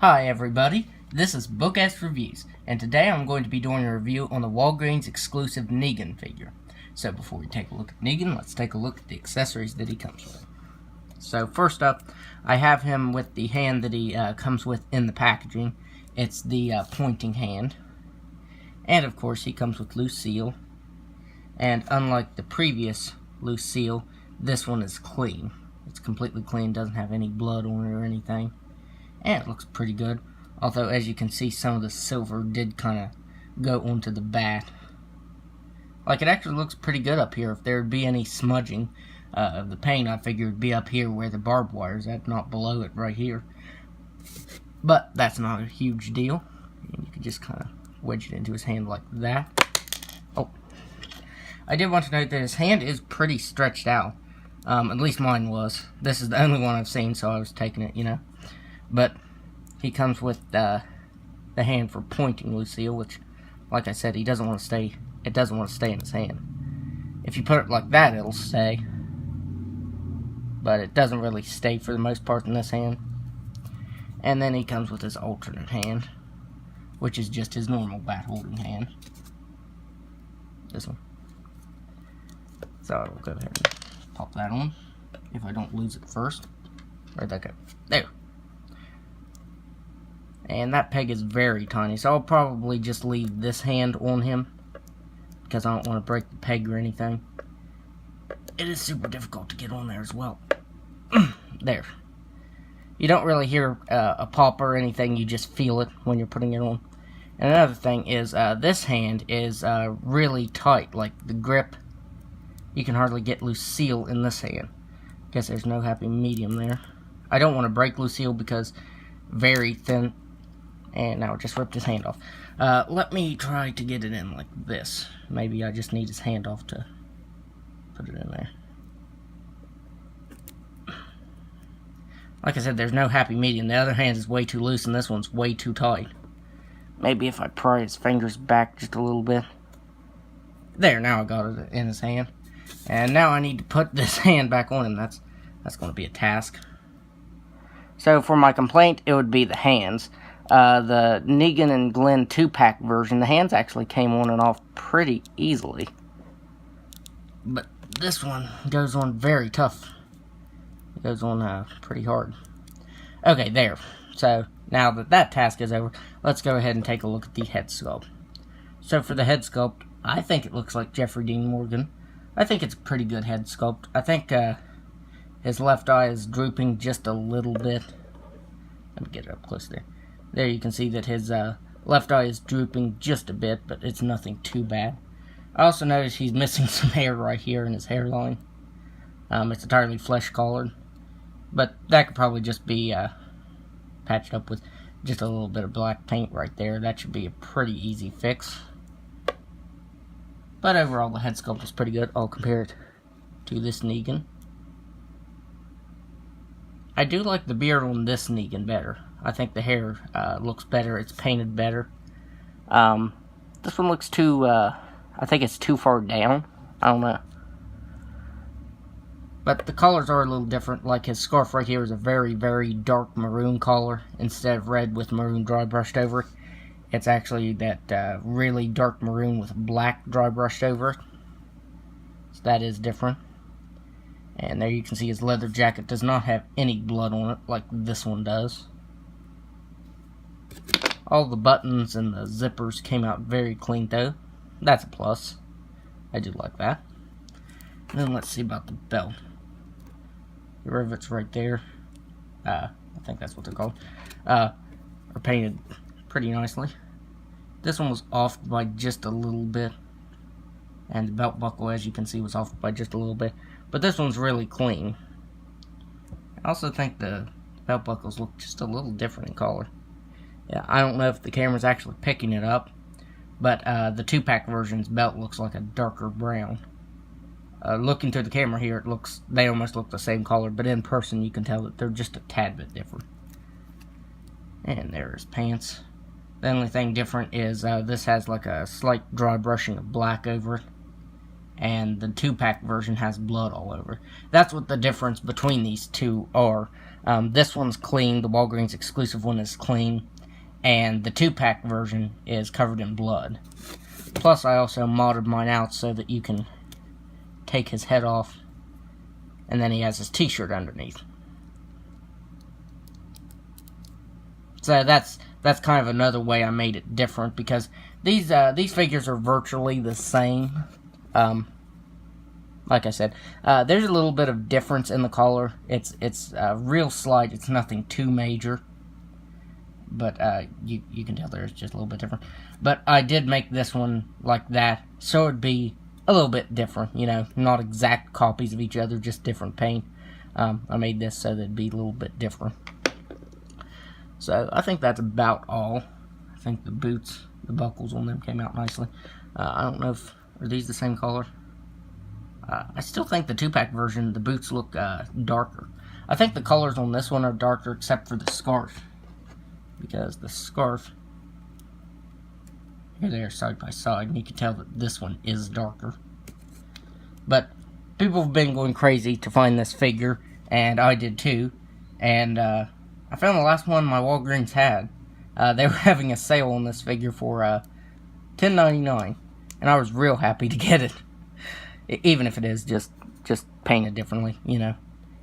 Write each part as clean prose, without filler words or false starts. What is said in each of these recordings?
Hi everybody, this is Book-Ass Reviews, and today I'm going to be doing a review on the Walgreens exclusive Negan figure. So before we take a look at Negan, let's take a look at the accessories that he comes with. So first up, I have him with the hand that he comes with in the packaging. It's the pointing hand. And of course he comes with Lucille. And unlike the previous Lucille, this one is clean. It's completely clean, doesn't have any blood on it or anything. And it looks pretty good. Although, as you can see, some of the silver did kind of go onto the bat. Like, it actually looks pretty good up here. If there would be any smudging of the paint, I figured it would be up here where the barbed wire is at, not below it right here. But that's not a huge deal. And you can just kind of wedge it into his hand like that. Oh. I did want to note that his hand is pretty stretched out. At least mine was. This is the only one I've seen, so I was taking it, you know. But he comes with the hand for pointing Lucille, which, like I said, he doesn't want to stay. It doesn't want to stay in his hand. If you put it like that, it'll stay. But it doesn't really stay for the most part in this hand. And then he comes with his alternate hand, which is just his normal bat holding hand. This one. So I'll go ahead and pop that on, if I don't lose it first. Where'd that go? There. And that peg is very tiny, so I'll probably just leave this hand on him, because I don't want to break the peg or anything. It is super difficult to get on there as well. There. You don't really hear a pop or anything, you just feel it when you're putting it on. And another thing is, this hand is really tight, like the grip. You can hardly get Lucille in this hand. Guess there's no happy medium there. I don't want to break Lucille because very thin. And now it just ripped his hand off. Let me try to get it in like this. Maybe I just need his hand off to put it in there. Like I said, there's no happy medium. The other hand is way too loose and this one's way too tight. Maybe if I pry his fingers back just a little bit. There, now I got it in his hand. And now I need to put this hand back on him. That's going to be a task. So for my complaint, it would be the hands. The Negan and Glenn 2-pack version, the hands actually came on and off pretty easily. But this one goes on very tough. It goes on pretty hard. Okay, there. So, now that that task is over, let's go ahead and take a look at the head sculpt. So for the head sculpt, I think it looks like Jeffrey Dean Morgan. I think it's a pretty good head sculpt. I think his left eye is drooping just a little bit. Let me get it up close there. There you can see that his left eye is drooping just a bit, but it's nothing too bad. I also noticed he's missing some hair right here in his hairline. It's entirely flesh-colored, but that could probably just be patched up with just a little bit of black paint right there. That should be a pretty easy fix. But overall, the head sculpt is pretty good. I'll compare it to this Negan. I do like the beard on this Negan better. I think the hair looks better. It's painted better. This one looks too, I think it's too far down. I don't know. But the colors are a little different. Like his scarf right here is a very, very dark maroon color instead of red with maroon dry brushed over it. It's actually that really dark maroon with black dry brushed over it. So that is different. And there you can see his leather jacket does not have any blood on it like this one does. All the buttons and the zippers came out very clean though. That's a plus. I do like that. And then let's see about the belt. The rivets right there. I think that's what they're called. Are painted pretty nicely. This one was off by just a little bit. And the belt buckle, as you can see, was off by just a little bit. But this one's really clean. I also think the belt buckles look just a little different in color. Yeah, I don't know if the camera's actually picking it up. But the 2-pack version's belt looks like a darker brown. Looking through the camera here, they almost look the same color. But in person, you can tell that they're just a tad bit different. And there's his pants. The only thing different is this has like a slight dry brushing of black over it. and the 2-pack version has blood all over. That's what the difference between these two are. This one's clean, the Walgreens exclusive one is clean, and the 2-pack version is covered in blood. Plus, I also modded mine out so that you can take his head off, and then he has his t-shirt underneath. So that's kind of another way I made it different, because these figures are virtually the same. Like I said, there's a little bit of difference in the collar. It's real slight. It's nothing too major, but you can tell there's just a little bit different. But I did make this one like that, so it'd be a little bit different. You know, not exact copies of each other, just different paint. I made this so that it'd be a little bit different. So I think that's about all. I think the boots, the buckles on them came out nicely. I don't know if are these the same color. I still think the 2-pack version, the boots look darker. I think the colors on this one are darker except for the scarf. Because the scarf, here they are side by side, and you can tell that this one is darker. But people have been going crazy to find this figure, and I did too. And I found the last one my Walgreens had. They were having a sale on this figure for $10.99, and I was real happy to get it. Even if it is just painted differently, you know.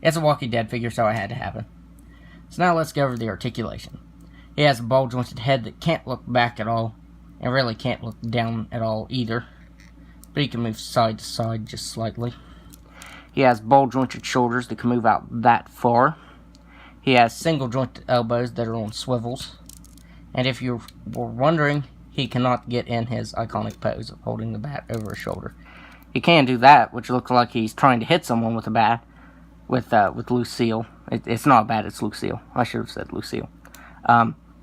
It's a Walking Dead figure, so I had to have it. So now let's go over the articulation. He has a ball-jointed head that can't look back at all, and really can't look down at all either. But he can move side to side just slightly. He has ball-jointed shoulders that can move out that far. He has single-jointed elbows that are on swivels. And if you were wondering, he cannot get in his iconic pose of holding the bat over his shoulder. He can do that, which looks like he's trying to hit someone with a bat, with Lucille. It's not a bat, it's Lucille. I should have said Lucille.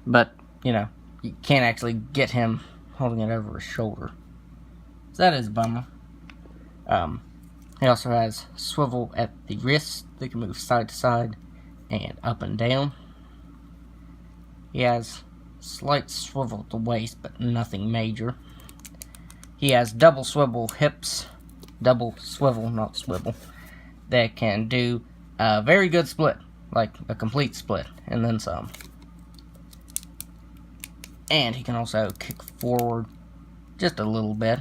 But, you know, you can't actually get him holding it over his shoulder. So that is a bummer. He also has swivel at the wrist that can move side to side and up and down. He has slight swivel at the waist, but nothing major. He has double swivel hips. Double swivel, not swivel, that can do a very good split, like a complete split, and then some. And he can also kick forward just a little bit,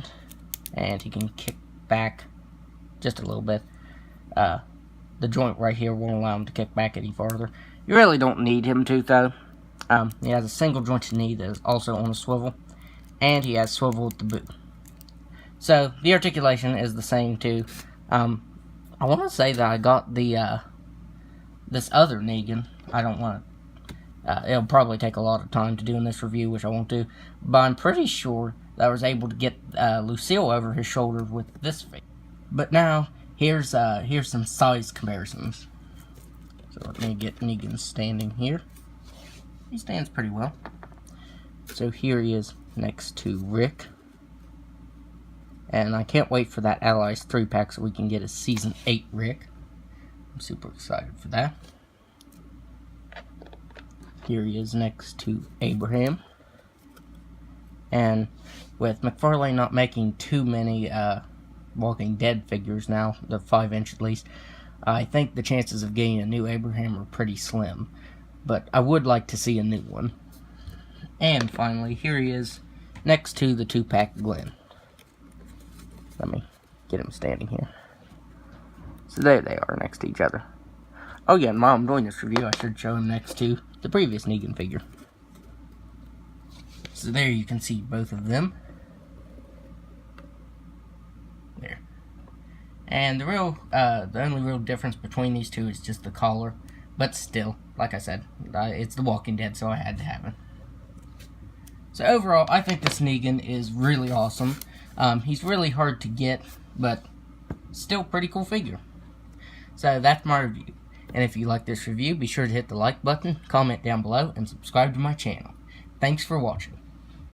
and he can kick back just a little bit. The joint right here won't allow him to kick back any farther. You really don't need him to, though. He has a single jointed knee that is also on a swivel, and he has swivel at the boot. So, the articulation is the same, too. I want to say that I got the, this other Negan. I don't want to, it'll probably take a lot of time to do in this review, which I won't do. But I'm pretty sure that I was able to get, Lucille over his shoulder with this figure. But now, here's some size comparisons. So, let me get Negan standing here. He stands pretty well. So, here he is next to Rick. And I can't wait for that Allies 3-pack so we can get a Season 8 Rick. I'm super excited for that. Here he is next to Abraham. And with McFarlane not making too many Walking Dead figures now, the 5-inch at least, I think the chances of getting a new Abraham are pretty slim. But I would like to see a new one. And finally, here he is next to the 2-pack Glenn. Let me get him standing here. So there they are next to each other. Oh yeah, and while I'm doing this review, I should show him next to the previous Negan figure. So there you can see both of them. There. And the only real difference between these two is just the collar. But still, like I said, it's The Walking Dead, so I had to have it. So overall, I think this Negan is really awesome. He's really hard to get, but still pretty cool figure. So that's my review. And if you like this review, be sure to hit the like button, comment down below, and subscribe to my channel. Thanks for watching.